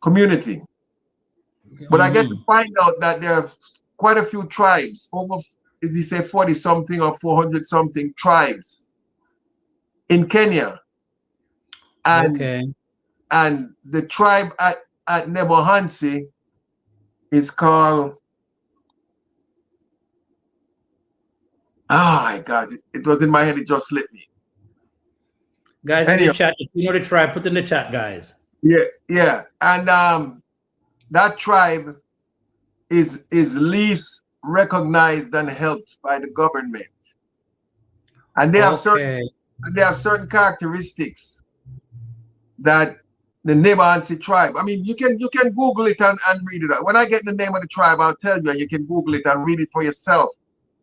community. But I get to find out that there are quite a few tribes, over, as he say, 40 something or 400 something tribes in Kenya. And, and the tribe at Nebohansi is called, oh my God, it was in my head, it just slipped me. Guys, in the chat, if you know the tribe, put in the chat, guys. Yeah. And that tribe is least recognized and helped by the government. And they have certain characteristics that the Nebohansi tribe. I mean, you can Google it and read it out. When I get the name of the tribe, I'll tell you, and you can Google it and read it for yourself.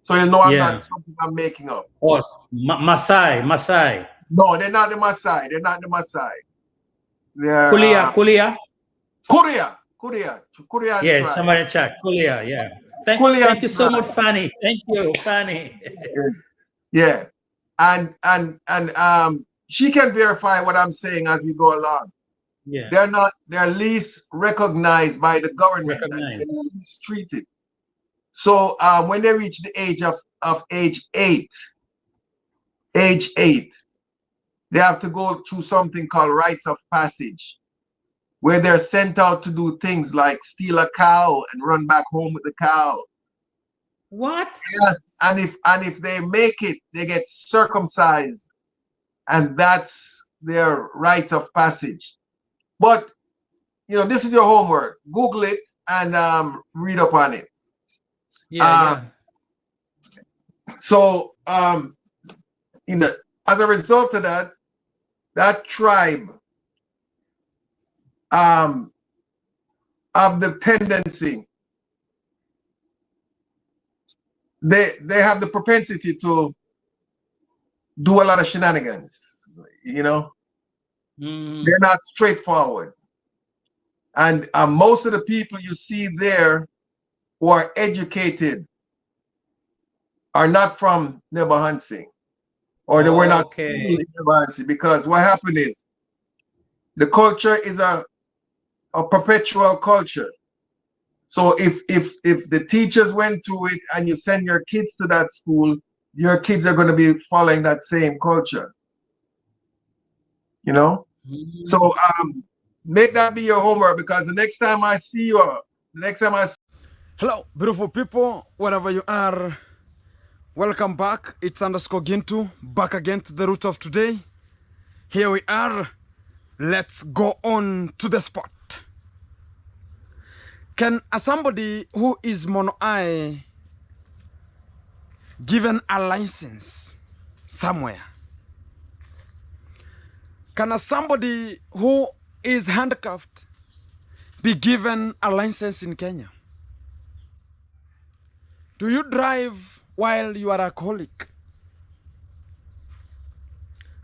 So you'll know I'm not something I'm making up. Oh, Maasai. No, they're not the Maasai. They're not the Maasai. They're Kuria. Yeah, tribe. somebody in chat. Kuria, yeah. Thank you so much, Fanny. Thank you, Fanny. Yeah. And she can verify what I'm saying as we go along. Yeah. They're least recognized by the government. They're least treated. So when they reach the age of age 8, they have to go through something called rites of passage, where they're sent out to do things like steal a cow and run back home with the cow. What? Yes, and if they make it, they get circumcised, and that's their rite of passage. But this is your homework. Google it and read up on it. So as a result of that tribe of the tendency, they have the propensity to do a lot of shenanigans. They're not straightforward. And most of the people you see there who are educated are not from Nebohansi, or they were not in Nebohansi, because what happened is the culture is a perpetual culture. So if the teachers went to it and you send your kids to that school, your kids are going to be following that same culture. So make that be your homework, because the next time I see you, hello, beautiful people, wherever you are, welcome back. It's _Gintu, back again to the root of today. Here we are. Let's go on to the spot. Can somebody who is mono-eye given a license somewhere? Can somebody who is handcuffed be given a license in Kenya? Do you drive while you are alcoholic?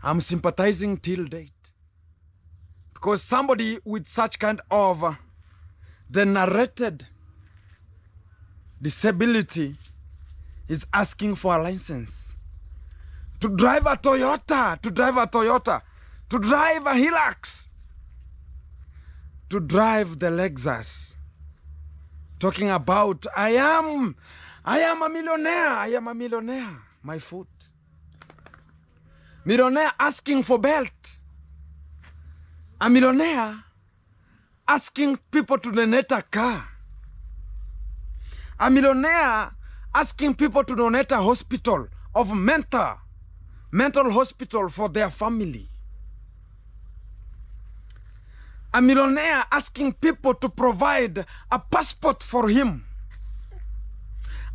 I'm sympathizing till date. Because somebody with such kind of degenerated disability is asking for a license to drive a Toyota, to drive a Hilux, to drive the Lexus, talking about I am a millionaire, my foot. Millionaire asking for belt. A millionaire asking people to donate a car. A millionaire asking people to donate a hospital of mental hospital for their family. A millionaire asking people to provide a passport for him.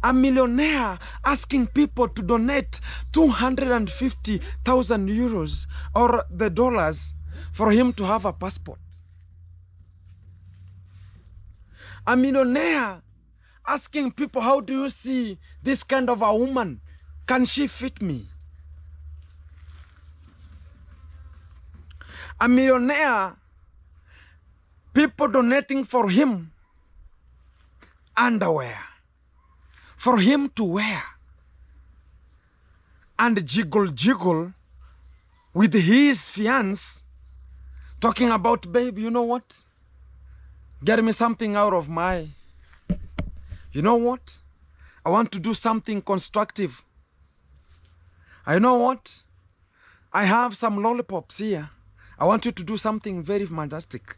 A millionaire asking people to donate 250,000 euros or the dollars for him to have a passport. A millionaire asking people, how do you see this kind of a woman? Can she fit me? A millionaire, people donating for him underwear for him to wear and jiggle with his fiancé, talking about, babe, you know what? get me something out of my... You know what? I want to do something constructive. I know what? I have some lollipops here. I want you to do something very fantastic.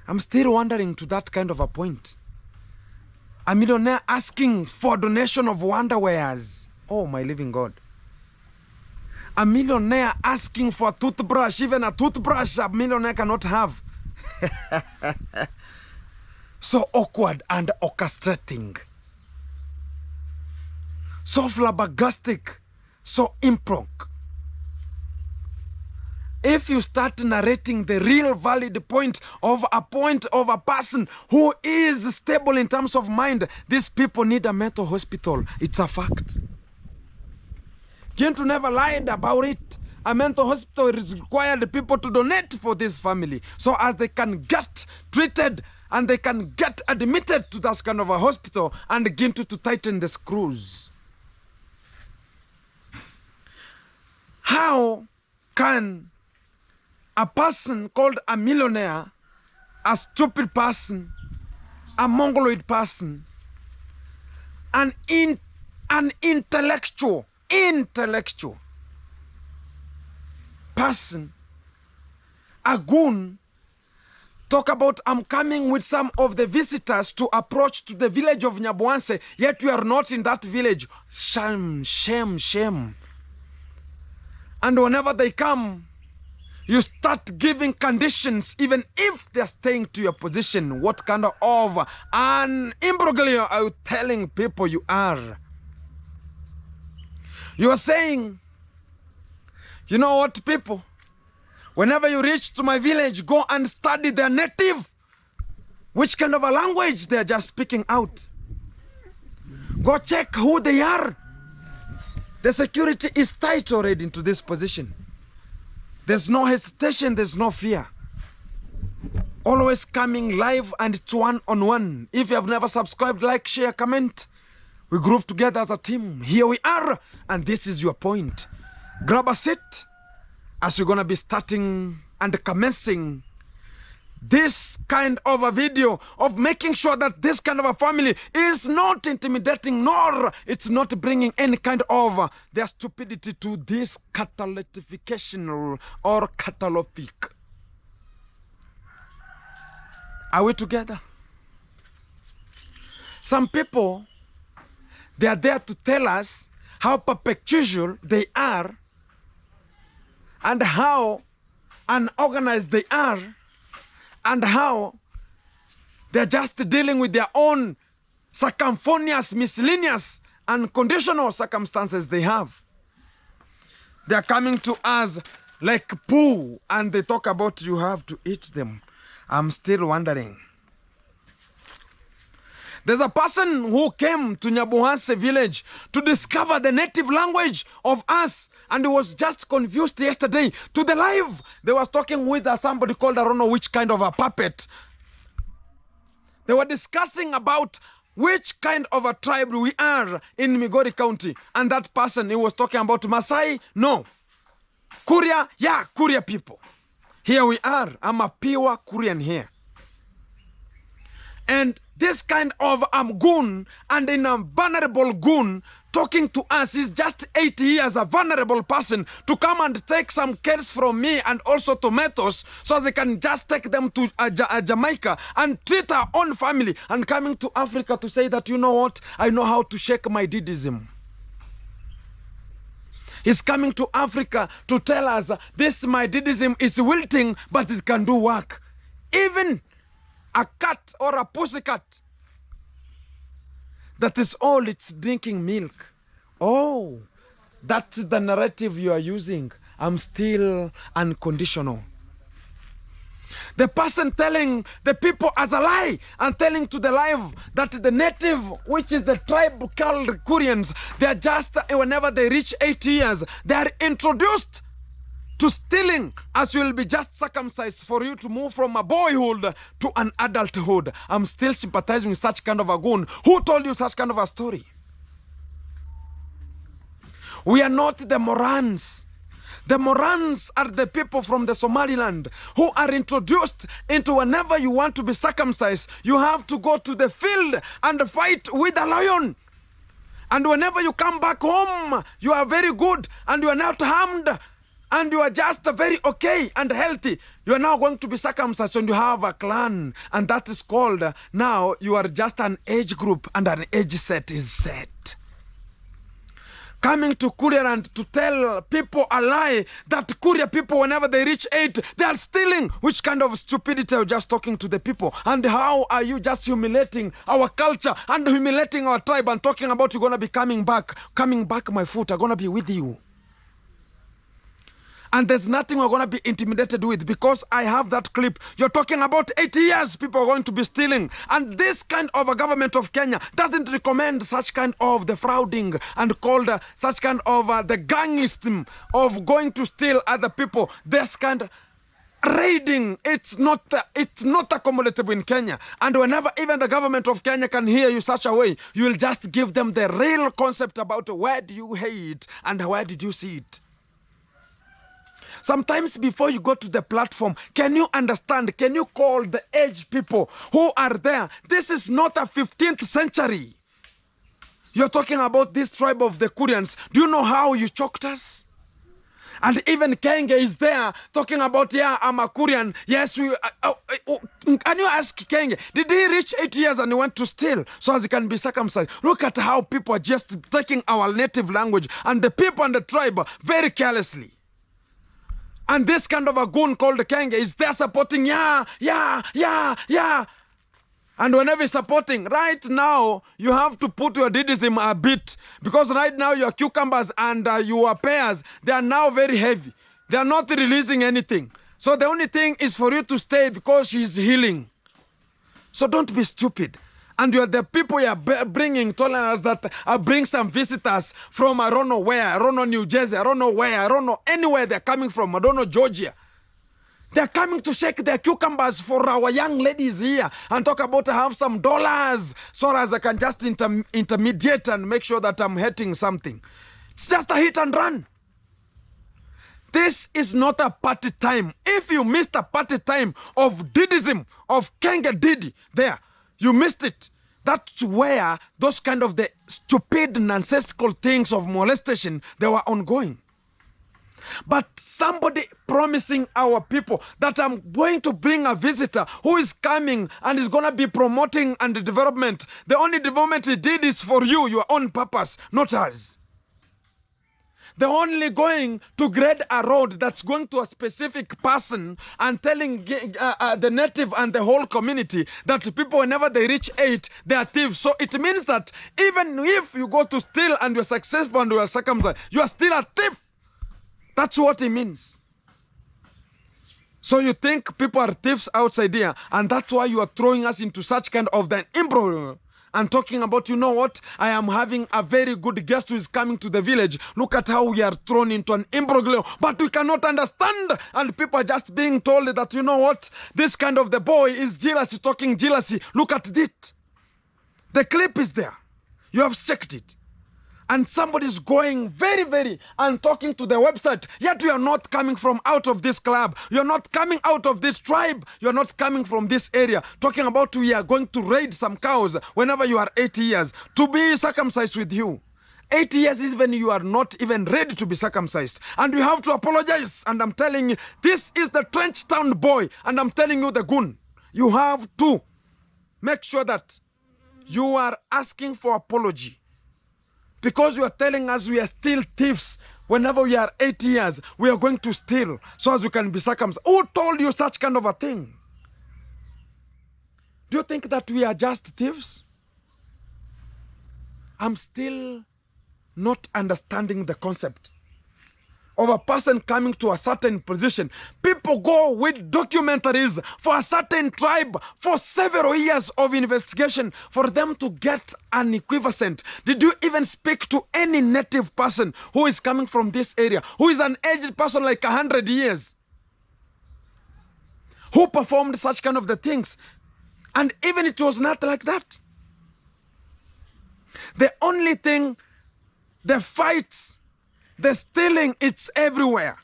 I'm still wondering to that kind of a point. A millionaire asking for donation of underwears. Oh, my living God. A millionaire asking for a toothbrush, even a toothbrush a millionaire cannot have. So awkward and orchestrating. So flabbergastic, so improc. If you start narrating the real valid point of a person who is stable in terms of mind, these people need a mental hospital. It's a fact. Gintu never lied about it. A mental hospital is required people to donate for this family so as they can get treated and they can get admitted to that kind of a hospital and Gintu to tighten the screws. How can a person called a millionaire, a stupid person, a mongoloid person, an intellectual person, a goon, talk about I'm coming with some of the visitors to approach to the village of Nyabuanse, yet you are not in that village. Shame, shame, shame. And whenever they come, you start giving conditions, even if they're staying to your position. What kind of an imbroglio are you telling people you are? You are saying, you know what, people? Whenever you reach to my village, go and study their native. Which kind of a language they're just speaking out. Go check who they are. The security is tight already into this position. There's no hesitation, there's no fear. Always coming live and it's one-on-one. If you have never subscribed, like, share, comment. We groove together as a team. Here we are, and this is your point. Grab a seat as we're gonna be starting and commencing this kind of a video of making sure that this kind of a family is not intimidating, nor it's not bringing any kind of their stupidity to this catalytification or catalytic. Are we together? Some people, they are there to tell us how perpetual they are and how unorganized they are, and how they're just dealing with their own circumphonious, miscellaneous, and conditional circumstances they have. They're coming to us like poo, and they talk about you have to eat them. I'm still wondering. There's a person who came to Nyabuhanse village to discover the native language of us, and he was just confused yesterday. To the live, they was talking with somebody called, I don't know which kind of a puppet. They were discussing about which kind of a tribe we are in Migori County. And that person, he was talking about Masai. No. Kuria, yeah, Kuria people. Here we are. I'm a pure Kurian here. And this kind of goon, and in a vulnerable goon, talking to us is just 80 years a vulnerable person to come and take some cakes from me and also tomatoes so they can just take them to Jamaica and treat our own family, and coming to Africa to say that, you know what, I know how to shake my Diddism. He's coming to Africa to tell us this my Diddism is wilting, but it can do work. Even a cat or a pussycat, that is all it's drinking milk. Oh, that's the narrative you are using. I'm still unconditional. The person telling the people as a lie and telling to the live that the native, which is the tribe called Kurians, they are just, whenever they reach 80 years, they are introduced to stealing, as you will be just circumcised for you to move from a boyhood to an adulthood. I'm still sympathizing with such kind of a goon. Who told you such kind of a story? We are not the Morans The Morans are the people from the Somaliland who are introduced into whenever you want to be circumcised, you have to go to the field and fight with a lion. And whenever you come back home, you are very good and you are not harmed and you are just very okay and healthy. You are now going to be circumcised and you have a clan, and that is called, now you are just an age group and an age set is set. Coming to Kuria and to tell people a lie that Kuria people, whenever they reach 8, they are stealing. Which kind of stupidity are you just talking to the people? And how are you just humiliating our culture and humiliating our tribe and talking about you're going to be coming back? Coming back, my foot, I'm going to be with you. And there's nothing we're going to be intimidated with, because I have that clip. You're talking about 80 years people are going to be stealing. And this kind of a government of Kenya doesn't recommend such kind of the frauding and called such kind of the gangism of going to steal other people. This kind of raiding, it's not accommodatable in Kenya. And whenever even the government of Kenya can hear you such a way, you will just give them the real concept about where do you hate and where did you see it. Sometimes before you go to the platform, can you understand, can you call the aged people who are there? This is not a 15th century. You're talking about this tribe of the Kurians. Do you know how you choked us? And even Kenge is there talking about, yeah, I'm a Kurian. Yes, can you ask Kenge, did he reach 8 years and he went to steal so as he can be circumcised? Look at how people are just taking our native language and the people and the tribe very carelessly. And this kind of a goon called Kenge is there supporting, yeah. And whenever he's supporting, right now, you have to put your Diddism a bit. Because right now, your cucumbers and your pears, they are now very heavy. They are not releasing anything. So the only thing is for you to stay because she's healing. So don't be stupid. And you are the people you are bringing, telling us that I bring some visitors from I don't know where, I don't know New Jersey, I don't know where, I don't know anywhere they're coming from, I don't know Georgia. They're coming to shake their cucumbers for our young ladies here and talk about I have some dollars so as I can just intermediate and make sure that I'm hitting something. It's just a hit and run. This is not a party time. If you missed a party time of Diddism, of Kenge Diddy there, you missed it. That's where those kind of the stupid nonsensical things of molestation, they were ongoing. But somebody promising our people that I'm going to bring a visitor who is coming and is going to be promoting and development. The only development he did is for you, your own purpose, not us. They're only going to grade a road that's going to a specific person and telling the native and the whole community that people, whenever they reach 8, they are thieves. So it means that even if you go to steal and you're successful and you're circumcised, you are still a thief. That's what it means. So you think people are thieves outside here, and that's why you are throwing us into such kind of the imbroglio. And talking about, you know what, I am having a very good guest who is coming to the village. Look at how we are thrown into an imbroglio, but we cannot understand. And people are just being told that, you know what, this kind of the boy is jealousy, talking jealousy. Look at it. The clip is there. You have checked it. And somebody's going very and talking to the website, yet you are not coming from out of this club. You're not coming out of this tribe. You're not coming from this area. Talking about we are going to raid some cows whenever you are 80 years to be circumcised with you. 80 years even you are not even ready to be circumcised. And you have to apologize. And I'm telling you, this is the trench town boy. And I'm telling you the goon. You have to make sure that you are asking for apology. Because you are telling us we are still thieves. Whenever we are 80 years, we are going to steal so as we can be circumcised. Who told you such kind of a thing? Do you think that we are just thieves? I'm still not understanding the concept of a person coming to a certain position. People go with documentaries for a certain tribe for several years of investigation for them to get an equivalent. Did you even speak to any native person who is coming from this area, who is an aged person like 100 years, who performed such kind of the things? And even it was not like that. The only thing, the fights, the stealing, it's everywhere.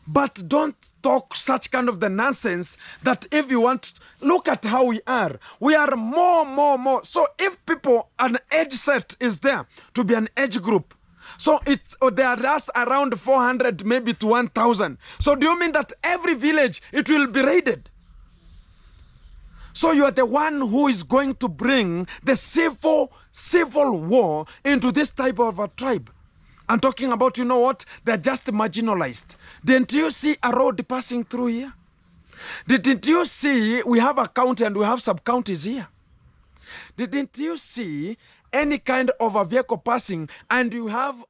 But don't talk such kind of the nonsense that if you want to look at how we are more. So if people, an age set is there to be an age group. So they are just around 400 maybe to 1,000. So do you mean that every village it will be raided? So you are the one who is going to bring the civil war into this type of a tribe. I'm talking about, you know what? They're just marginalized. Didn't you see a road passing through here? Didn't you see we have a county and we have sub-counties here? Didn't you see any kind of a vehicle passing and you have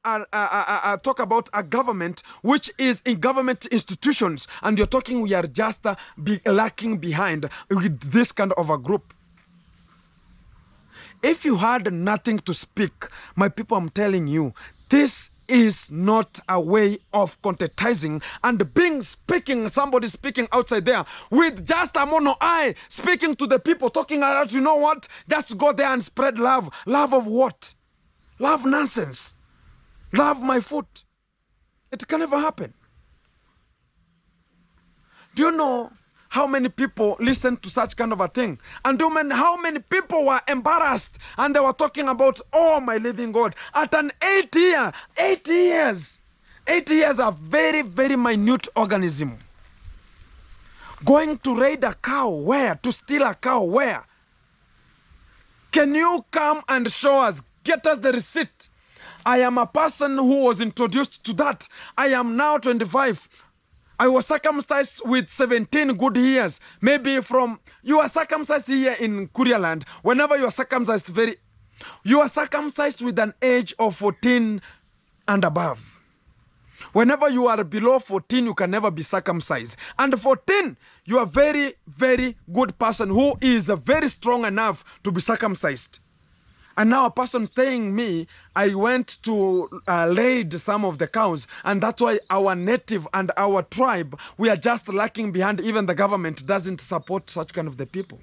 talk about a government which is in government institutions and you're talking we are just lacking behind with this kind of a group? If you had nothing to speak, my people, I'm telling you, this is not a way of contextizing and speaking, somebody speaking outside there with just a mono eye, speaking to the people, talking about, you know what, just go there and spread love. Love of what? Love nonsense. Love my food. It can never happen. Do you know how many people listen to such kind of a thing? And how many people were embarrassed and they were talking about, oh my living God, at an 8 years, a very, very minute organism. Going to raid a cow where? To steal a cow where? Can you come and show us, get us the receipt? I am a person who was introduced to that. I am now 25. I was circumcised with 17 good years. Maybe you are circumcised here in Korea land. Whenever you are circumcised, you are circumcised with an age of 14 and above. Whenever you are below 14, you can never be circumcised. And 14, you are very, very good person who is very strong enough to be circumcised. And now a person saying me, I went to laid some of the cows, and that's why our native and our tribe, we are just lacking behind. Even the government doesn't support such kind of the people.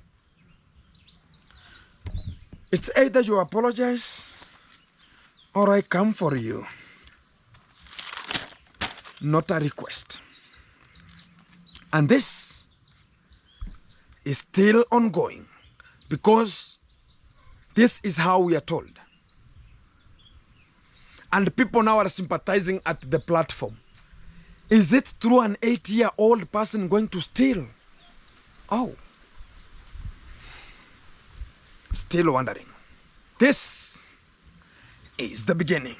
It's either you apologize or I come for you. Not a request. And this is still ongoing because this is how we are told. And people now are sympathizing at the platform. Is it through an 8-year-old person going to steal? Oh. Still wondering. This is the beginning.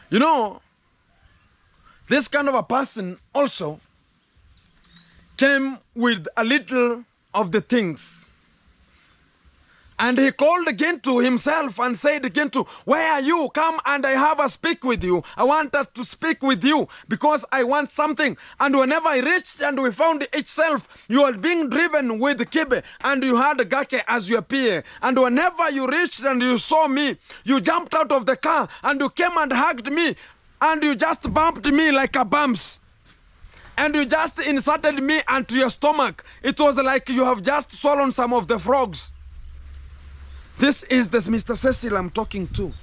You know, this kind of a person also came with a little of the things. And he called again to himself and said again to, where are you? Come and I have a speak with you. I want us to speak with you because I want something. And whenever I reached and we found itself, you are being driven with kibe and you had Gake as your peer. And whenever you reached and you saw me, you jumped out of the car and you came and hugged me and you just bumped me like a bumps. And you just inserted me into your stomach. It was like you have just swallowed some of the frogs. This is this Mr. Cecil I'm talking to.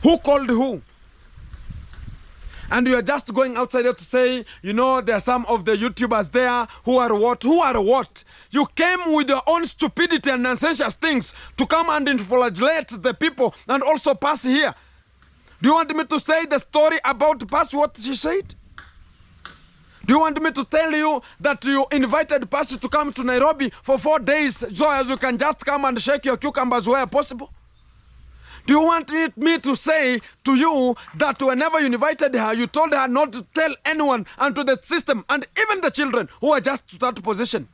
Who called who? And you are just going outside there to say, you know, there are some of the YouTubers there who are what? Who are what? You came with your own stupidity and nonsensical things to come and flagellate the people and also pass here. Do you want me to say the story about Pass what she said? Do you want me to tell you that you invited Percy to come to Nairobi for 4 days so as you can just come and shake your cucumbers where possible? Do you want me to say to you that whenever you invited her, you told her not to tell anyone and to the system and even the children who are just to that position?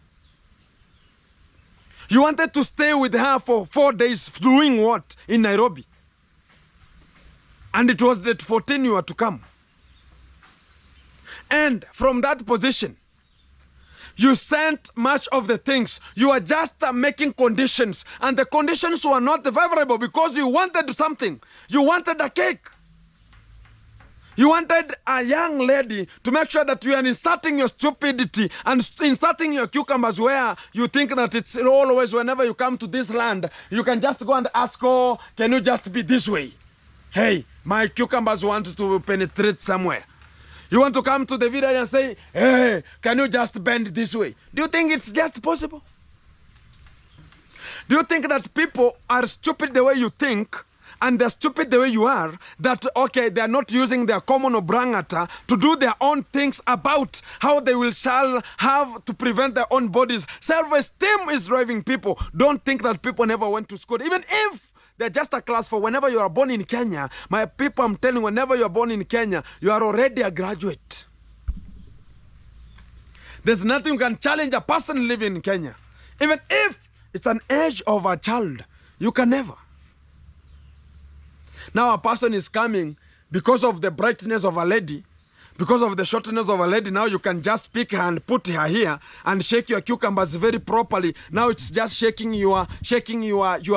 You wanted to stay with her for 4 days doing what in Nairobi? And it was that 14 you were to come. And from that position, you sent much of the things. You are just making conditions. And the conditions were not favorable because you wanted something. You wanted a cake. You wanted a young lady to make sure that you are inserting your stupidity and inserting your cucumbers where you think that it's always whenever you come to this land, you can just go and ask, oh, can you just be this way? hey, my cucumbers want to penetrate somewhere. You want to come to the village and say, hey, can you just bend this way? Do you think it's just possible? Do you think that people are stupid the way you think and they're stupid the way you are, that, okay, they're not using their common obrangata to do their own things about how they shall have to prevent their own bodies? Self-esteem is driving people. Don't think that people never went to school. Even if they're just a class for whenever you are born in Kenya, my people, I'm telling you, whenever you're born in Kenya, you are already a graduate. There's nothing you can challenge a person living in Kenya. Even if it's an age of a child, you can never. Now a person is coming because of the brightness of a lady, because of the shortness of a lady. Now you can just pick her and put her here and shake your cucumbers very properly. Now it's just shaking your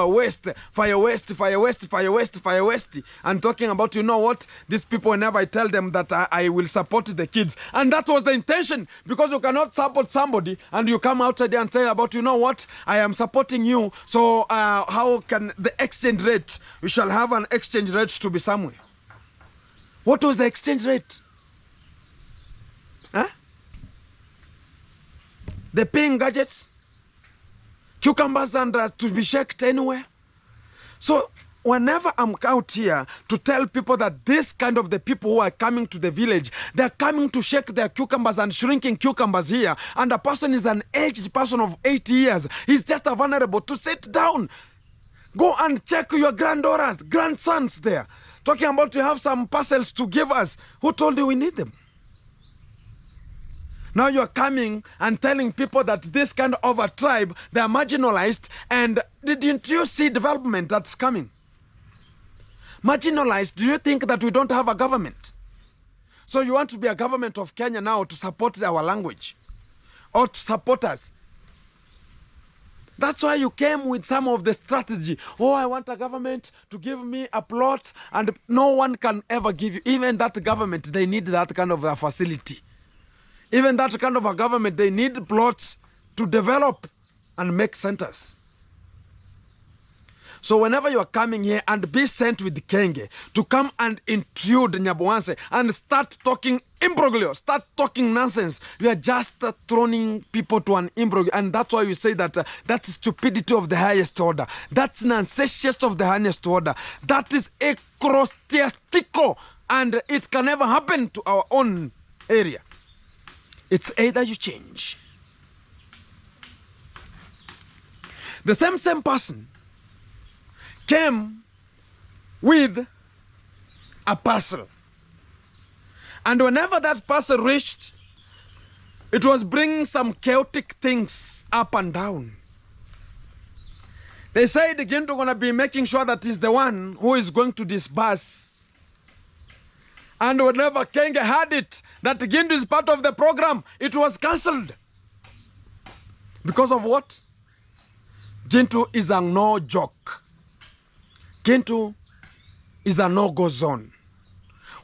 waist, fire waist, fire waist, fire waist, fire waist, and talking about, you know what, these people, whenever I tell them that I will support the kids, and that was the intention, because you cannot support somebody and you come outside there and say about, you know what, I am supporting you, so how can the exchange rate, we shall have an exchange rate to be somewhere. What was the exchange rate? Huh? The paying gadgets, cucumbers, and to be shaked anywhere. So whenever I'm out here to tell people that this kind of the people who are coming to the village, they're coming to shake their cucumbers and shrinking cucumbers here, and a person is an aged person of 80 years, he's just vulnerable to sit down. Go and check your granddaughters, grandsons there, talking about you have some parcels to give us. Who told you we need them? Now you're coming and telling people that this kind of a tribe, they are marginalized, and didn't you see development that's coming? Marginalized, do you think that we don't have a government? So you want to be a government of Kenya now to support our language or to support us? That's why you came with some of the strategy. Oh, I want a government to give me a plot, and no one can ever give you, even that government, they need that kind of a facility. Even that kind of a government, they need plots to develop and make centers. So whenever you are coming here and be sent with Kenge to come and intrude Nyaboanse and start talking imbroglio, start talking nonsense, you are just throwing people to an imbroglio. And that's why we say that that's stupidity of the highest order. That's nonsense of the highest order. That is acrostiastico, and it can never happen to our own area. It's either you change. The same person came with a parcel. And whenever that parcel reached, it was bringing some chaotic things up and down. They said the Gento going to be making sure that he's the one who is going to disburse. And whenever Kenge had it, that Gindu is part of the program, it was cancelled. Because of what? Gintu is a no joke. Gintu is a no-go zone.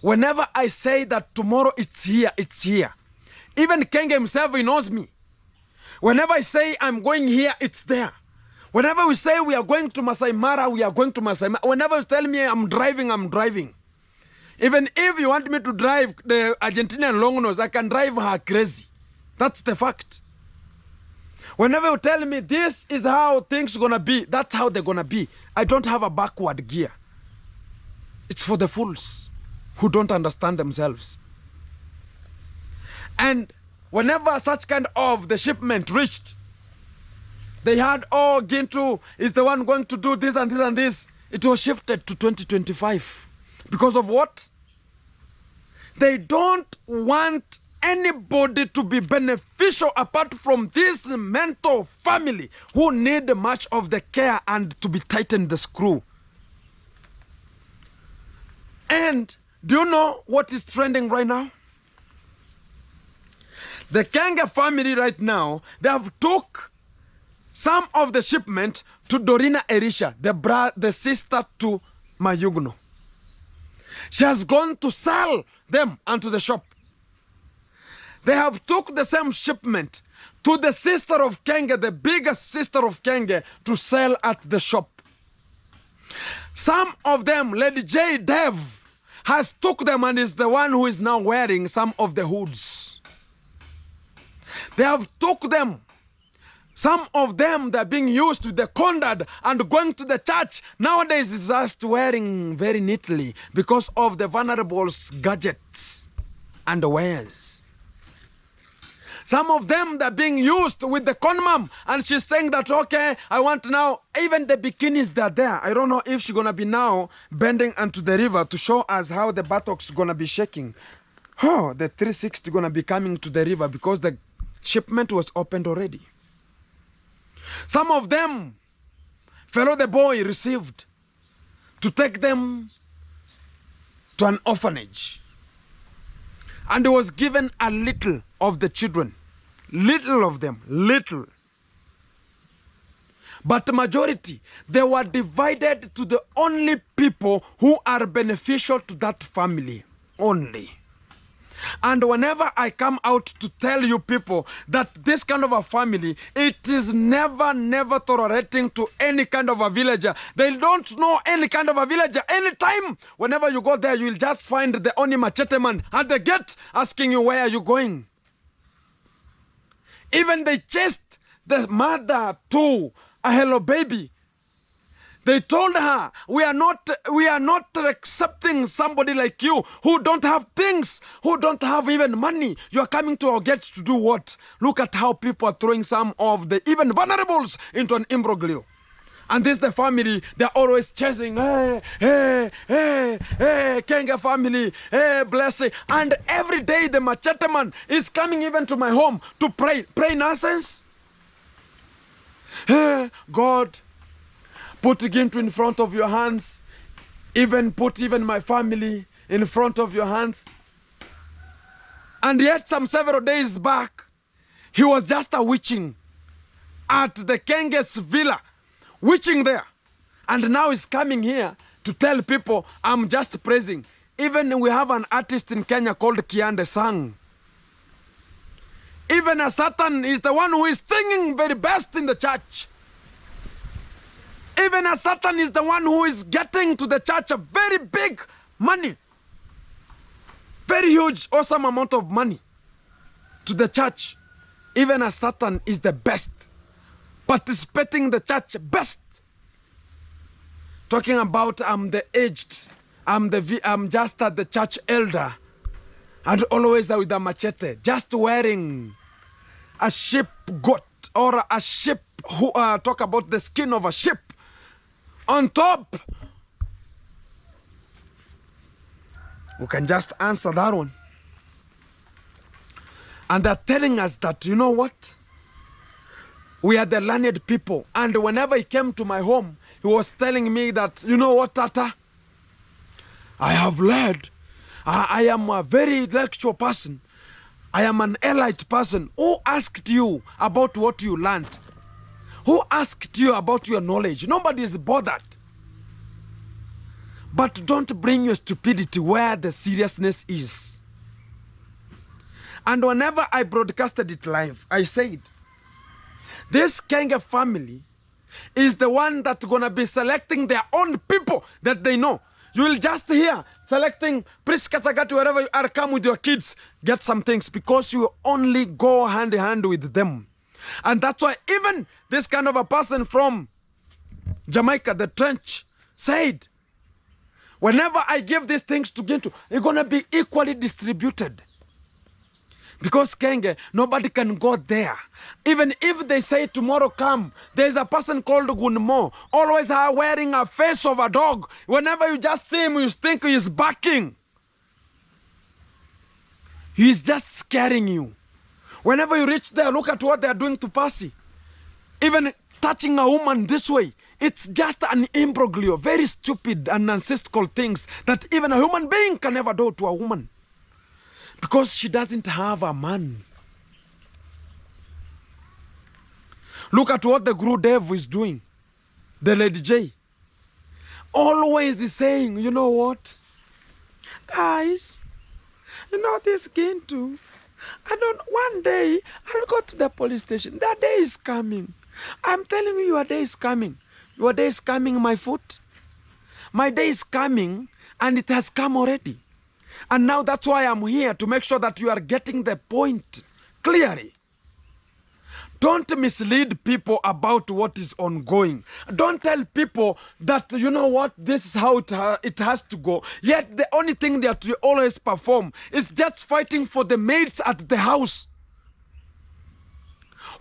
Whenever I say that tomorrow it's here, it's here. Even Kenge himself, he knows me. Whenever I say I'm going here, it's there. Whenever we say we are going to Masai Mara, we are going to Masai Mara. Whenever you tell me I'm driving, I'm driving. Even if you want me to drive the Argentinian long nose, I can drive her crazy. That's the fact. Whenever you tell me this is how things are going to be, that's how they're going to be. I don't have a backward gear. It's for the fools who don't understand themselves. And whenever such kind of the shipment reached, they had, oh, Gintu is the one going to do this and this and this. It was shifted to 2025. Because of what? They don't want anybody to be beneficial apart from this mental family who need much of the care and to be tightened the screw. And do you know what is trending right now? The Kenge family right now, they have took some of the shipment to Dorina Erisha, the sister to Mayugno. She has gone to sell them onto the shop. They have took the same shipment to the sister of Kenge, the biggest sister of Kenge, to sell at the shop. Some of them, Lady J. Dev, has took them and is the one who is now wearing some of the hoods. They have took them. Some of them, they're being used to the conduct and going to the church. Nowadays, is just wearing very neatly because of the vulnerables' gadgets and wares. Some of them, they're being used with the Conmom, and she's saying that, okay, I want now, even the bikinis, they're there. I don't know if she's going to be now bending onto the river to show us how the buttocks going to be shaking. Oh, the 360 going to be coming to the river because the shipment was opened already. Some of them, fellow the boy received to take them to an orphanage. And he was given a little of the children. Little of them, little. But the majority, they were divided to the only people who are beneficial to that family. Only. And whenever I come out to tell you people that this kind of a family, it is never tolerating to any kind of a villager. They don't know any kind of a villager. Anytime, whenever you go there, you will just find the only machete man at the gate asking you, where are you going? Even they chased the mother to a hello baby. They told her, we are not accepting somebody like you who don't have things, who don't have even money. You are coming to our gate to do what? Look at how people are throwing some of the even vulnerables into an imbroglio. And this the family, they're always chasing, hey, Kenga family, hey, blessing. And every day the machete man is coming even to my home to pray. Pray nonsense? Hey, God, put Gintu in front of your hands. Put my family in front of your hands. And yet several days back, he was just a witching at the Kenge's villa. Witching there. And now he's coming here to tell people, I'm just praising. Even we have an artist in Kenya called Kiande Sang. Even a Satan is the one who is singing very best in the church. Even a Satan is the one who is getting to the church a very big money. Very huge, awesome amount of money to the church. Even a Satan is the best. Participating in the church best. Talking about I'm the aged, I'm just at the church elder. And always with a machete. Just wearing a sheep goat or a sheep who talk about the skin of a sheep. On top, we can just answer that one. And they're telling us that, you know what? We are the learned people. And whenever he came to my home, he was telling me that, you know what, Tata? I have learned. I am a very intellectual person. I am an elite person. Who asked you about what you learned? Who asked you about your knowledge? Nobody is bothered. But don't bring your stupidity where the seriousness is. And whenever I broadcasted it live, I said, this Kenge family is the one that's going to be selecting their own people that they know. You will just hear selecting Prince Kasagati wherever you are, come with your kids, get some things because you only go hand in hand with them. And that's why even this kind of a person from Jamaica, the Trench, said, whenever I give these things to Gintu, it's going to be equally distributed. Because Kenge, nobody can go there. Even if they say tomorrow come, there's a person called Conmom, always wearing a face of a dog. Whenever you just see him, you think he's barking. He's just scaring you. Whenever you reach there, look at what they're doing to Percy. Even touching a woman this way, it's just an imbroglio, very stupid and nonsensical things that even a human being can never do to a woman. Because she doesn't have a man. Look at what the Guru Dev is doing. The Lady J. Always is saying, you know what? Guys, you know this Gintu. One day, I'll go to the police station. That day is coming. I'm telling you, your day is coming. Your day is coming, my foot. My day is coming, and it has come already. And now that's why I'm here, to make sure that you are getting the point clearly. Don't mislead people about what is ongoing. Don't tell people that, you know what, this is how it has to go. Yet the only thing that you always perform is just fighting for the maids at the house.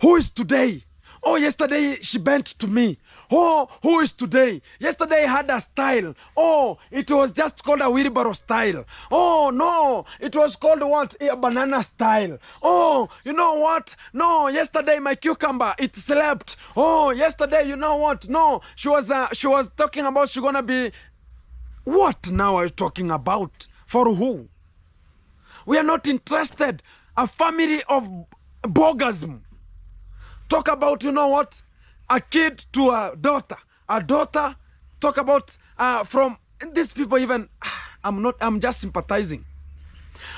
Who is today? Oh, yesterday she bent to me. Oh, who is today? Yesterday I had a style. Oh, it was just called a wheelbarrow style. Oh, no, it was called what? A banana style. Oh, you know what? No, yesterday my cucumber, it slept. Oh, yesterday, you know what? No, she was talking about she's gonna be... What now are you talking about? For who? We are not interested. A family of bogasm. Talk about, you know what? A kid to a daughter. A daughter, talk about from these people even, I'm just sympathizing.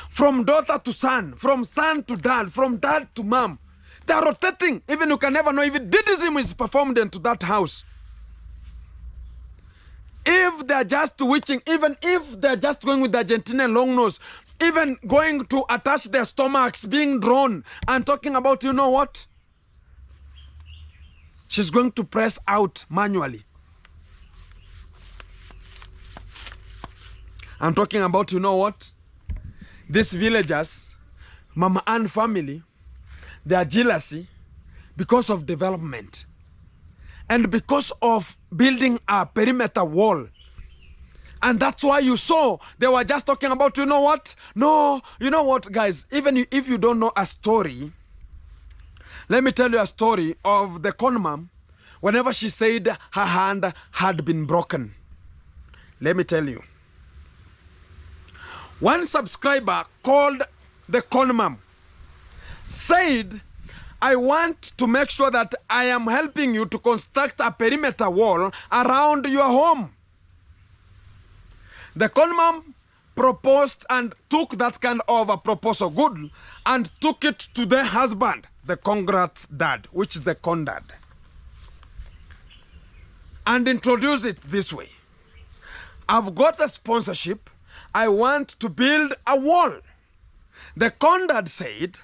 From daughter to son, from son to dad, from dad to mom. They are rotating. Even you can never know if Diddyism is performed into that house. If they're just witching, even if they're just going with the Argentinian long nose, even going to attach their stomachs, being drawn, and talking about, you know what? She's going to press out manually. I'm talking about, you know what? These villagers, Mama Ann family, their jealousy because of development and because of building a perimeter wall. And that's why you saw they were just talking about, you know what? No, you know what, guys? Even if you don't know a story, let me tell you a story of the Conmom whenever she said her hand had been broken. Let me tell you. One subscriber called the Conmom, said, I want to make sure that I am helping you to construct a perimeter wall around your home. The Conmom proposed and took that kind of a proposal good and took it to the husband, the congrats dad, which is the condad, and introduced it this way. I've got a sponsorship. I want to build a wall. The condad said,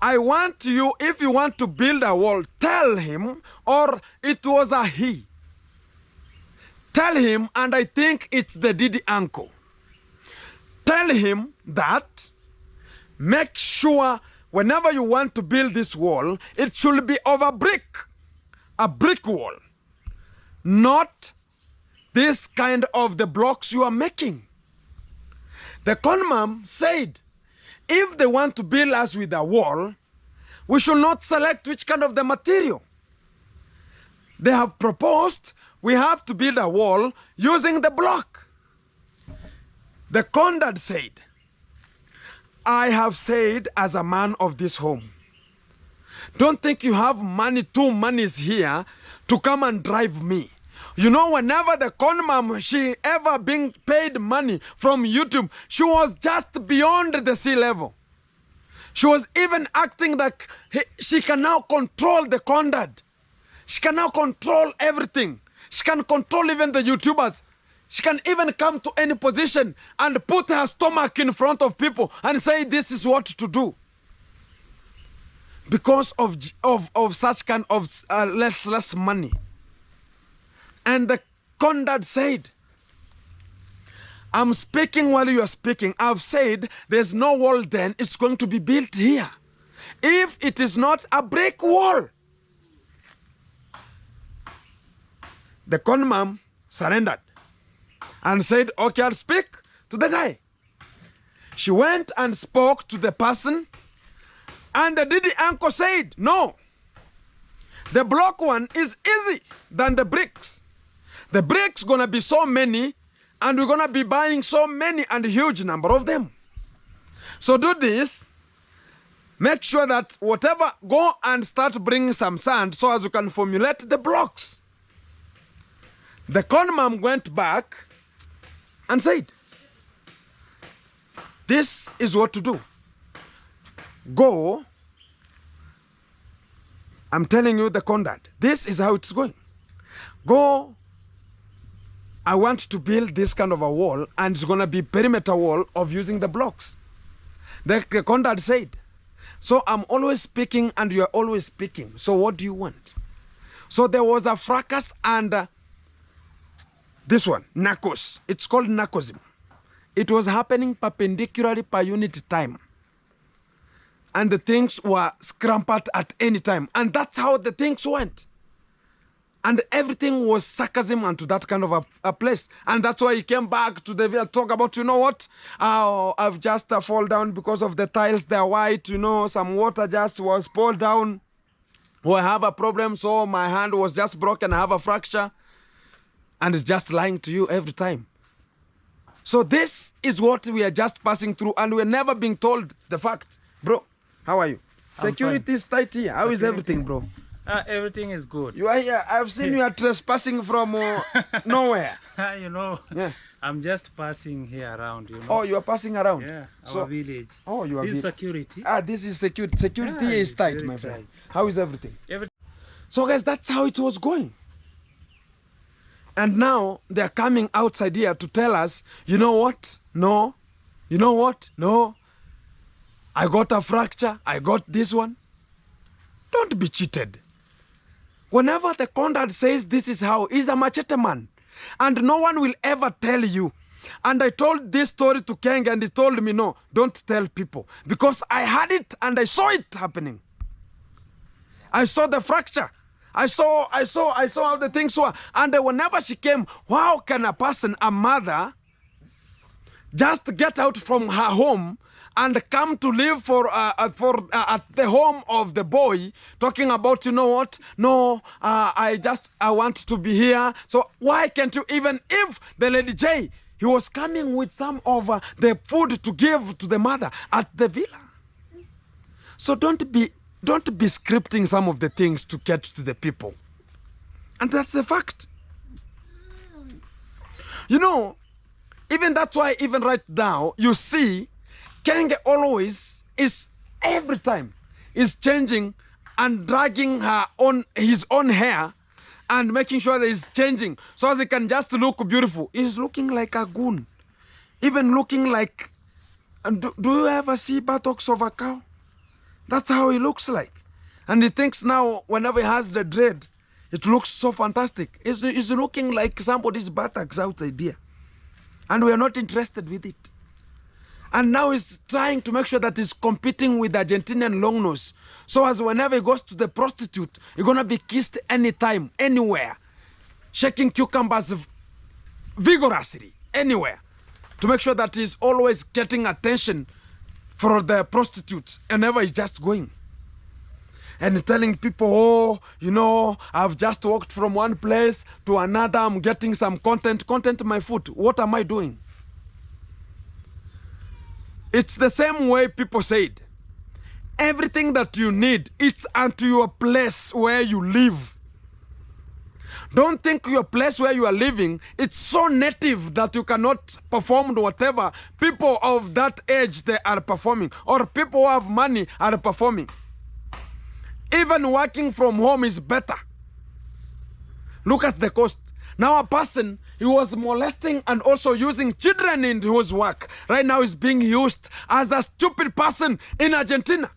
I want you, if you want to build a wall, tell him, or it was a he. Tell him, and I think it's the Diddy uncle. Tell him that make sure whenever you want to build this wall, it should be of a brick wall, not this kind of the blocks you are making. The Conmom said, if they want to build us with a wall, we should not select which kind of the material. They have proposed we have to build a wall using the block. The condad said, I have said as a man of this home, don't think you have money, two monies here to come and drive me. You know, whenever the Conmom, she ever been paid money from YouTube, she was just beyond the sea level. She was even acting like she can now control the condad. She can now control everything. She can control even the YouTubers. She can even come to any position and put her stomach in front of people and say this is what to do. Because of such kind of less money. And the condad said, I'm speaking while you are speaking. I've said there's no wall then, it's going to be built here. If it is not a brick wall. The Conmom surrendered and said, okay, I'll speak to the guy. She went and spoke to the person, and the Diddy uncle said, no, the block one is easy than the bricks. The bricks gonna be so many, and we're gonna be buying so many and a huge number of them. So do this, make sure that whatever, go and start bringing some sand so as you can formulate the blocks. The Conmom went back and said, this is what to do. Go, I'm telling you the condad, this is how it's going. Go I want to build this kind of a wall, and it's going to be perimeter wall of using the blocks. The Conrad said, so I'm always speaking and you're always speaking. So what do you want? So there was a fracas, and this one, narcos. It's called narcosm. It was happening perpendicularly per unit time. And the things were scrambled at any time. And that's how the things went. And everything was sarcasm onto that kind of a place. And that's why he came back to the villa, talk about, you know what? I've just fall down because of the tiles, they're white, you know, some water just was poured down. Or I have a problem, so my hand was just broken, I have a fracture. And it's just lying to you every time. So this is what we are just passing through, and we're never being told the fact. Bro, how are you? Security is tight here. How is everything, bro? Everything is good. You are here. I've seen you are trespassing from nowhere. You know, yeah. I'm just passing here around, you know. Oh, you are passing around? Yeah, so, our village. Oh, you are This is security. This is security. Security is tight, my friend. How is everything? Everything. So, guys, that's how it was going. And now they're coming outside here to tell us, you know what? No. You know what? No. I got a fracture. I got this one. Don't be cheated. Whenever the Conrad says this is how, he's a machete man. And no one will ever tell you. And I told this story to Keng, and he told me, no, don't tell people. Because I had it and I saw it happening. I saw the fracture. I saw how the things were. And whenever she came, how can a person, a mother, just get out from her home and come to live at the home of the boy, talking about, you know what? No, I want to be here. So why can't you, even if the Lady J, he was coming with some of the food to give to the mother at the villa. So don't be scripting some of the things to get to the people. And that's a fact. You know, even that's why, even right now, you see, Kenge always is, every time, is changing and dragging his own hair and making sure that he's changing so as he can just look beautiful. He's looking like a goon. Even looking like, do you ever see buttocks of a cow? That's how he looks like. And he thinks now, whenever he has the dread, it looks so fantastic. He's looking like somebody's buttocks outside here. And we are not interested with it. And now he's trying to make sure that he's competing with the Argentinian long nose. So as whenever he goes to the prostitute, he's going to be kissed anytime, anywhere. Shaking cucumbers vigorously, anywhere. To make sure that he's always getting attention for the prostitutes whenever he's just going. And telling people, oh, you know, I've just walked from one place to another. I'm getting some content my foot. What am I doing? It's the same way people said. Everything that you need, it's unto your place where you live. Don't think your place where you are living, it's so native that you cannot perform whatever people of that age they are performing, or people who have money are performing. Even working from home is better. Look at the cost. Now a person, he was molesting and also using children in his work. Right now he's being used as a stupid person in Argentina.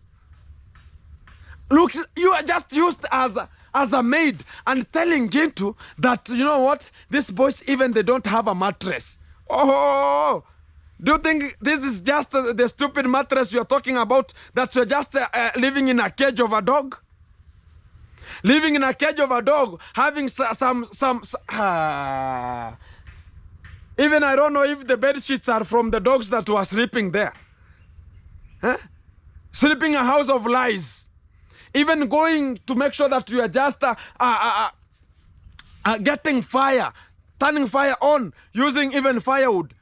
Look, you are just used as a maid and telling Gintu that, you know what, these boys, even they don't have a mattress. Oh, do you think this is just the stupid mattress you're talking about, that you're just living in a cage of a dog? Living in a cage of a dog, having some even I don't know if the bed sheets are from the dogs that were sleeping there. Huh? Sleeping a house of lies. Even going to make sure that you are just getting fire, turning fire on, using even firewood.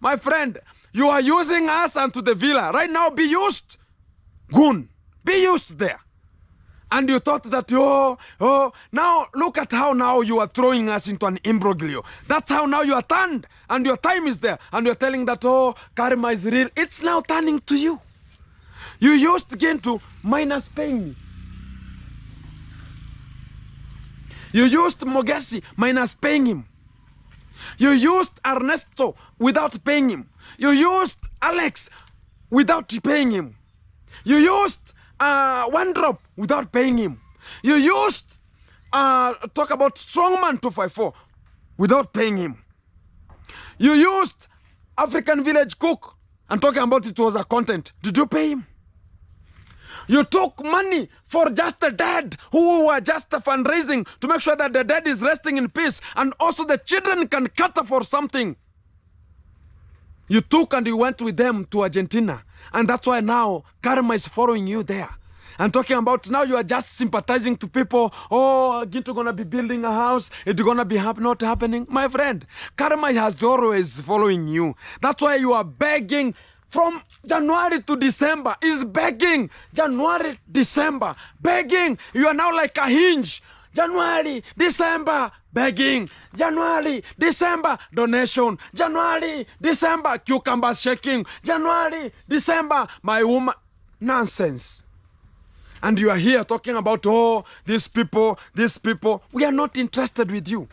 My friend, you are using us onto the villa. Right now, be used. Goon, be used there. And you thought that, now look at how now you are throwing us into an imbroglio. That's how now you are turned, and your time is there. And you're telling that, karma is real. It's now turning to you. You used again to minus paying me. You used Mogesi minus paying him. You used Ernesto without paying him. You used Alex without paying him. You used One Drop without paying him. You used talk about Strongman 254 without paying him. You used African Village Cook and talking about it was a content. Did you pay him? You took money for just the dead who were just fundraising to make sure that the dead is resting in peace and also the children can cater for something. You took and you went with them to Argentina. And that's why now karma is following you there. And talking about now you are just sympathizing to people. Oh, Ginto gonna be building a house. It's gonna be not happening. My friend, karma has always following you. That's why you are begging from January to December. Is begging. January, December. Begging. You are now like a hinge. January, December, begging. January, December, donation. January, December, cucumbers shaking. January, December, my woman. Nonsense. And you are here talking about, oh, these people. We are not interested with you.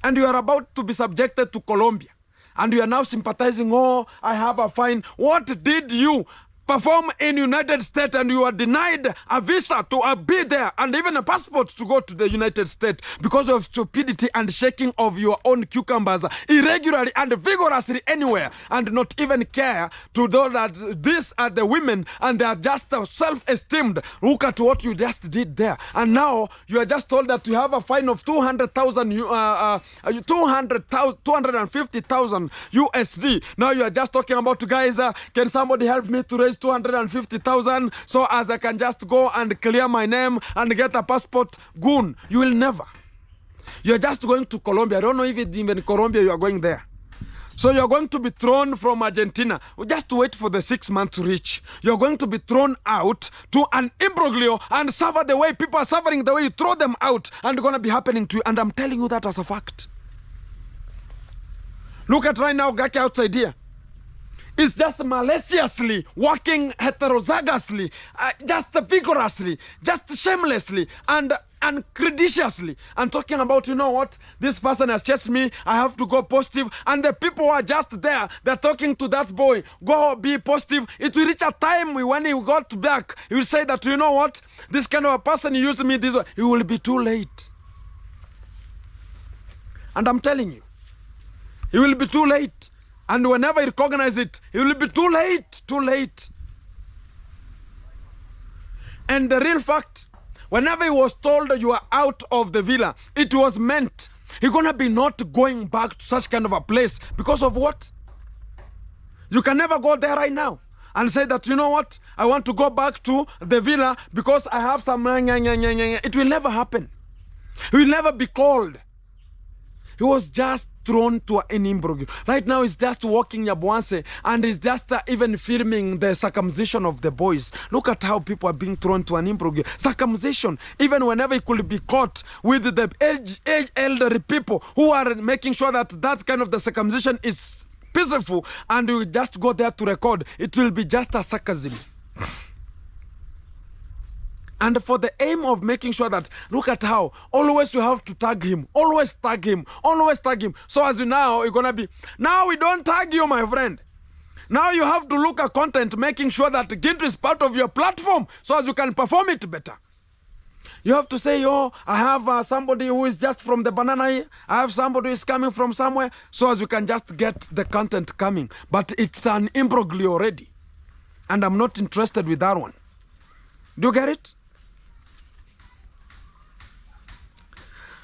And you are about to be subjected to Colombia. And you are now sympathizing, oh, I have a fine. What did you perform in United States and you are denied a visa to be there and even a passport to go to the United States because of stupidity and shaking of your own cucumbers irregularly and vigorously anywhere and not even care to know that these are the women and they are just self-esteemed. Look at what you just did there. And now you are just told that you have a fine of 250,000 USD. Now you are just talking about, guys, can somebody help me to raise 250,000 so as I can just go and clear my name and get a passport? Goon, you will never. You're just going to Colombia. I don't know if it's even Colombia you are going there. So you're going to be thrown from Argentina. Just wait for the 6 months to reach. You're going to be thrown out to an imbroglio and suffer the way people are suffering, the way you throw them out, and it's going to be happening to you. And I'm telling you that as a fact. Look at right now, Gaki outside here. It's just maliciously, working heterozygously, just vigorously, just shamelessly, and uncreditiously, and talking about, you know what, this person has chased me, I have to go positive, and the people who are just there, they're talking to that boy, go be positive. It will reach a time when he got back, he will say that, you know what, this kind of a person used me this way. It will be too late. And I'm telling you, it will be too late. And whenever you recognize it, it will be too late, too late. And the real fact, whenever he was told you are out of the villa, it was meant he's gonna be not going back to such kind of a place. Because of what? You can never go there right now and say that, you know what, I want to go back to the villa because I have some... It will never happen. He will never be called. He was just thrown to an imbroglio. Right now, he's just walking Yabuanse and he's just even filming the circumcision of the boys. Look at how people are being thrown to an imbroglio. Circumcision, even whenever he could be caught with the elderly people who are making sure that that kind of the circumcision is peaceful and you just go there to record, it will be just a sarcasm. And for the aim of making sure that, look at how, always you have to tag him, always tag him, always tag him. So as you now, you're going to be, now we don't tag you, my friend. Now you have to look at content, making sure that Ginto is part of your platform so as you can perform it better. You have to say, oh, I have somebody who is just from the banana here. I have somebody who is coming from somewhere, so as you can just get the content coming. But it's an imbroglio already. And I'm not interested with that one. Do you get it?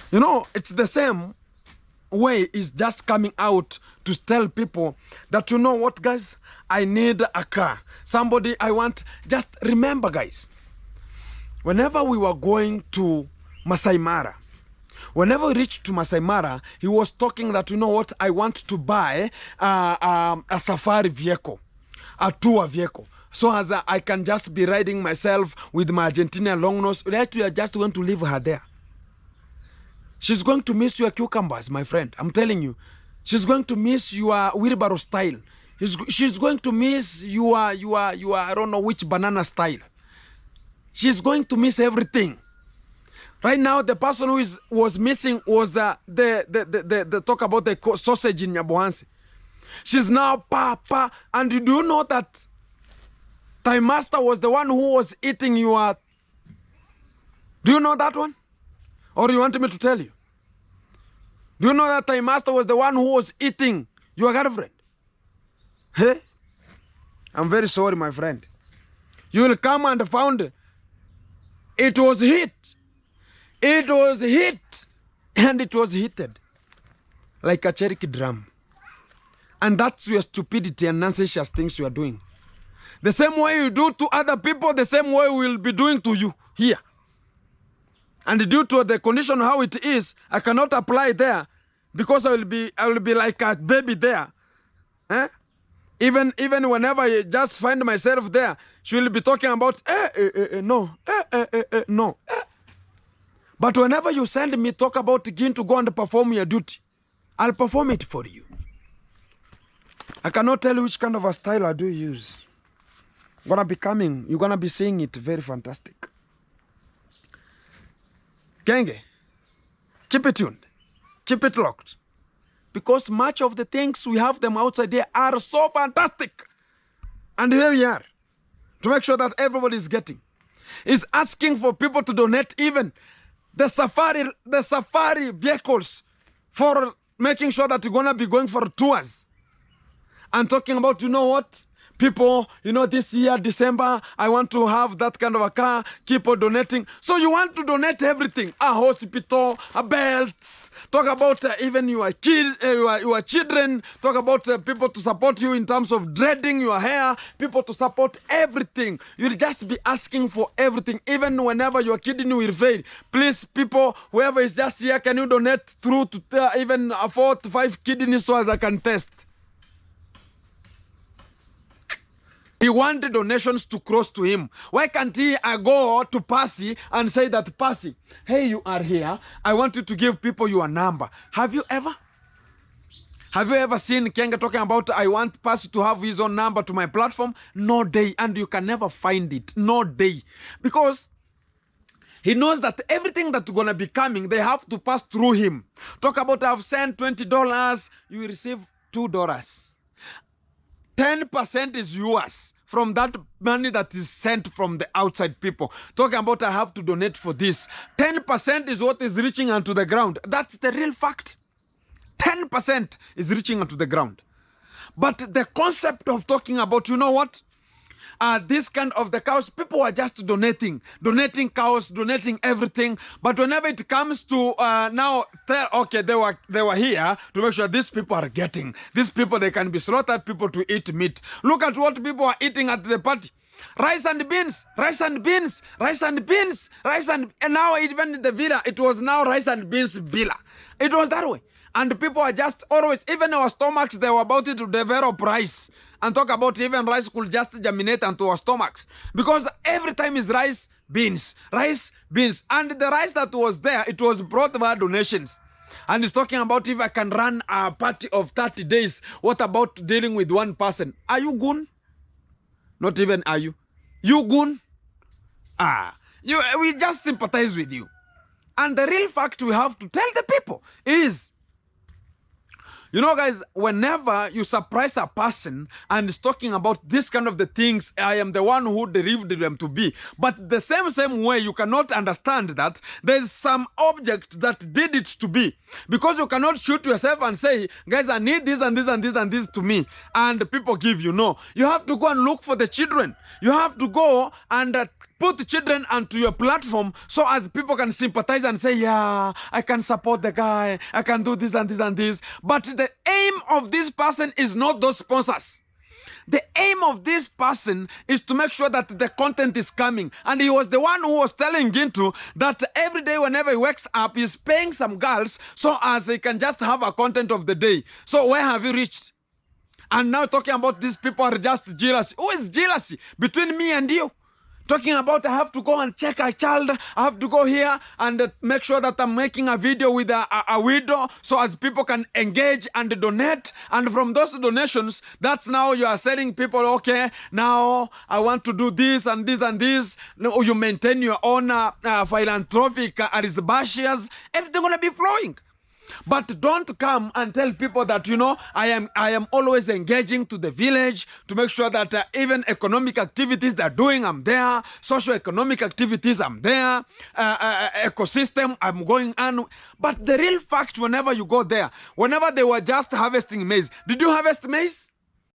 You know, it's the same way is just coming out to tell people that, you know what, guys, I need a car. Somebody I want. Just remember, guys, whenever we were going to Masai Mara, whenever we reached to Masai Mara, he was talking that, you know what, I want to buy a safari vehicle, a tour vehicle. So as I can just be riding myself with my Argentinian long nose. Right, we are just going to leave her there. She's going to miss your cucumbers, my friend. I'm telling you. She's going to miss your wheelbarrow style. She's going to miss your I don't know which banana style. She's going to miss everything. Right now, the person who was missing was the talk about the sausage in Nyabohansi. She's now Papa, and you do know that Thai Master was the one who was eating your... Do you know that one? Or you want me to tell you? Do you know that Thai Master was the one who was eating your girlfriend? Hey? I'm very sorry, my friend. You will come and found it was hit. It was hit, and it was heated like a Cherokee drum. And that's your stupidity and nonsensical things you are doing. The same way you do to other people, the same way we will be doing to you here. And due to the condition how it is, I cannot apply there because I will be like a baby there. Eh? Even whenever I just find myself there, she will be talking about no. But whenever you send me talk about again to go and perform your duty, I'll perform it for you. I cannot tell you which kind of a style I do use. Gonna be coming, you're gonna be seeing it very fantastic. Genge, keep it tuned, keep it locked. Because much of the things we have them outside there are so fantastic. And here we are, to make sure that everybody is getting. Is asking for people to donate even the safari vehicles for making sure that you're gonna be going for tours. And talking about, you know what? People, you know, this year, December, I want to have that kind of a car. Keep on donating. So you want to donate everything. A hospital, a belts. Talk about even your children. Talk about people to support you in terms of dreading your hair. People to support everything. You'll just be asking for everything. Even whenever your kidney will fail. Please, people, whoever is just here, can you donate through to even 4 to 5 kidneys so as I can test? He wanted donations to cross to him. Why can't he go to Percy and say that, Percy, hey, you are here. I want you to give people your number. Have you ever seen Kenga talking about, I want Percy to have his own number to my platform? No day. And you can never find it. No day. Because he knows that everything that's going to be coming, they have to pass through him. Talk about, I've sent $20, you will receive $2. 10% is yours from that money that is sent from the outside people. Talking about I have to donate for this. 10% is what is reaching onto the ground. That's the real fact. 10% is reaching onto the ground. But the concept of talking about, you know what? This kind of the cows, people are just donating cows, donating everything. But whenever it comes to now, okay, they were here to make sure these people are getting. These people, they can be slaughtered people to eat meat. Look at what people are eating at the party. Rice and beans, rice and beans, rice and beans, and now even in the villa, it was now rice and beans villa. It was that way. And people are just always, even our stomachs, they were about to develop rice. And talk about even rice could just germinate into our stomachs. Because every time is rice, beans. And the rice that was there, it was brought via donations. And he's talking about if I can run a party of 30 days, what about dealing with one person? Are you goon? Not even are you. You goon? We just sympathize with you. And the real fact we have to tell the people is, you know, guys, whenever you surprise a person and is talking about this kind of the things, I am the one who derived them to be. But the same way, you cannot understand that there's some object that did it to be. Because you cannot shoot yourself and say, guys, I need this and this and this and this to me. And people give you. No. You have to go and look for the children. You have to go and put the children onto your platform so as people can sympathize and say, yeah, I can support the guy. I can do this and this and this. But the aim of this person is not those sponsors. The aim of this person is to make sure that the content is coming. And he was the one who was telling Gintu that every day whenever he wakes up, he's paying some girls so as he can just have a content of the day. So where have you reached? And now talking about these people are just jealousy. Who is jealousy? Between me and you. talking about I have to go and check a child, I have to go here and make sure that I'm making a video with a widow so as people can engage and donate. And from those donations, that's now you are telling people, okay, now I want to do this and this and this. You maintain your own philanthropic arisbashias. Everything going to be flowing. But don't come and tell people that, you know, I am always engaging to the village to make sure that even economic activities they're doing, I'm there. Socio-economic activities, I'm there. Ecosystem, I'm going on. But the real fact, whenever you go there, whenever they were just harvesting maize, did you harvest maize?